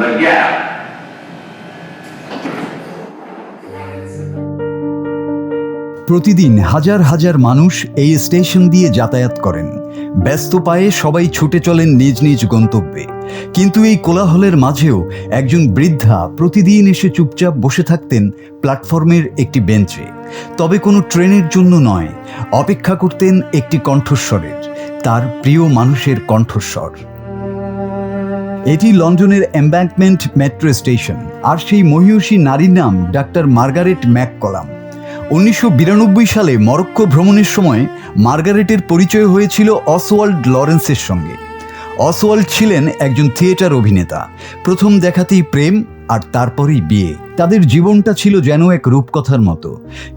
the gap. প্রতিদিন হাজার হাজার মানুষ এই স্টেশন দিয়ে যাতায়াত করেন। ব্যস্ত পায়ে সবাই ছুটে চলেন নিজ নিজ গন্তব্যে। কিন্তু এই কোলাহলের মাঝেও একজন বৃদ্ধা প্রতিদিন এসে চুপচাপ বসে থাকতেন প্ল্যাটফর্মের একটি বেঞ্চে। তবে কোনো ট্রেনের জন্য নয়, অপেক্ষা করতেন একটি কণ্ঠস্বরের, তার প্রিয় মানুষের কণ্ঠস্বর। এটি লন্ডনের এম্বাঙ্কমেন্ট মেট্রো স্টেশন, আর সেই মহিয়সী নারীর নাম ডাক্তার মার্গারেট ম্যাককলাম। 1992 সালে মরক্কো ভ্রমণের সময় মার্গারেটের পরিচয় হয়েছিল অসওয়াল্ড লরেন্সের সঙ্গে। অসওয়াল্ড ছিলেন একজন থিয়েটার অভিনেতা। প্রথম দেখাতেই প্রেম, আর তারপরেই বিয়ে। তাদের জীবনটা ছিল যেন এক রূপকথার মতো।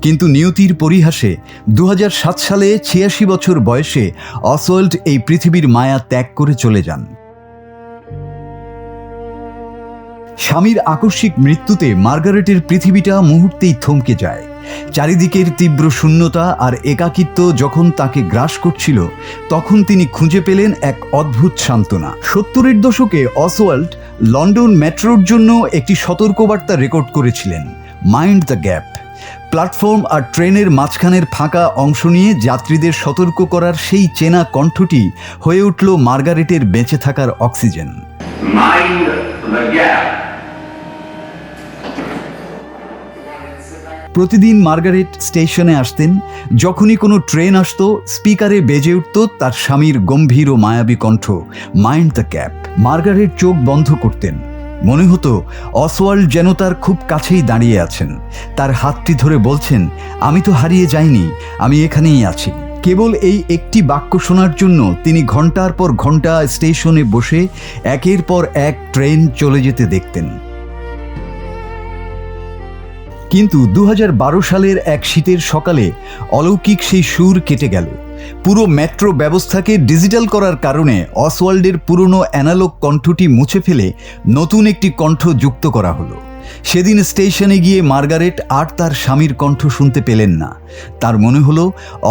কিন্তু নিয়তির পরিহাসে 2007 সালে 86 বছর বয়সে অসওয়াল্ড এই পৃথিবীর মায়া ত্যাগ করে চলে যান। স্বামীর আকস্মিক মৃত্যুতে মার্গারেটের পৃথিবীটা মুহূর্তেই থমকে যায়। চারিদিকের তীব্র শূন্যতা আর একাকিত্ব যখন তাকে গ্রাস করছিল, তখন তিনি খুঁজে পেলেন এক অদ্ভুত সান্ত্বনা। 70-এর দশকে অসওয়াল্ড লন্ডন মেট্রোর জন্য একটি সতর্কবার্তা রেকর্ড করেছিলেন, মাইন্ড দ্য গ্যাপ। প্ল্যাটফর্ম আর ট্রেনের মাঝখানের ফাঁকা অংশ নিয়ে যাত্রীদের সতর্ক করার সেই চেনা কণ্ঠটি হয়ে উঠল মার্গারেটের বেঁচে থাকার অক্সিজেন। Mind the gap. প্রতিদিন মার্গারেট স্টেশনে আসতেন। যখনই কোনো ট্রেন আসতো, স্পিকারে বেজে উঠত তার স্বামীর গম্ভীর ও মায়াবী কণ্ঠ, মাইন্ড দ্য গ্যাপ। মার্গারেট চোখ বন্ধ করতেন। মনে হতো অসওয়াল্ড যেন তার খুব কাছেই দাঁড়িয়ে আছেন, তার হাতটি ধরে বলছেন, আমি তো হারিয়ে যাইনি, আমি এখানেই আছি। কেবল এই একটি বাক্য শোনার জন্য তিনি ঘন্টার পর ঘন্টা স্টেশনে বসে একের পর এক ট্রেন চলে যেতে দেখতেন। কিন্তু 2012 সালের এক শীতের সকালে অলৌকিক সেই সুর কেটে গেল। পুরো মেট্রো ব্যবস্থাকে ডিজিটাল করার কারণে অসওয়াল্ডের পুরনো অ্যানালগ কণ্ঠটি মুছে ফেলে নতুন একটি কণ্ঠ যুক্ত করা হলো। সেদিন স্টেশনে গিয়ে মার্গারেট আর তার স্বামীর কণ্ঠ শুনতে পেলেন না। তার মনে হলো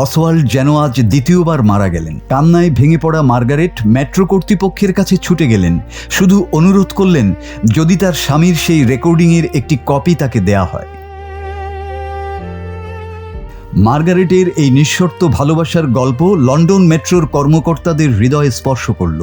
অসওয়াল্ড যেন আজ দ্বিতীয়বার মারা গেলেন। কান্নায় ভেঙে পড়া মার্গারেট মেট্রো কর্তৃপক্ষের কাছে ছুটে গেলেন, শুধু অনুরোধ করলেন যদি তার স্বামীর সেই রেকর্ডিংয়ের একটি কপি তাকে দেয়া হয়। মার্গারেটের এই নিঃশর্ত ভালোবাসার গল্প লন্ডন মেট্রোর কর্মকর্তাদের হৃদয়ে স্পর্শ করল।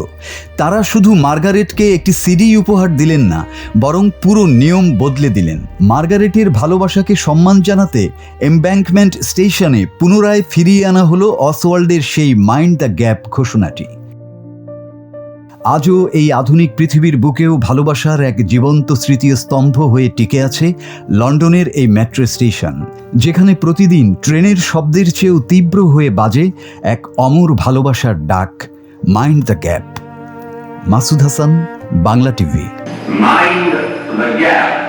তারা শুধু মার্গারেটকে একটি সিডি উপহার দিলেন না, বরং পুরো নিয়ম বদলে দিলেন। মার্গারেটের ভালোবাসাকে সম্মান জানাতে এম্বাঙ্কমেন্ট স্টেশনে পুনরায় ফিরিয়ে আনা হলো অসওয়াল্ডের সেই মাইন্ড দ্য গ্যাপ ঘোষণাটি। আজও এই আধুনিক পৃথিবীর বুকেও ভালোবাসার এক জীবন্ত স্মৃতির স্তম্ভ হয়ে টিকে আছে লন্ডনের এই মেট্রো স্টেশন, যেখানে প্রতিদিন ট্রেনের শব্দের চেয়েও তীব্র হয়ে বাজে এক অমর ভালোবাসার ডাক, mind the gap. Masud Hasan, Bangla TV. Mind the gap.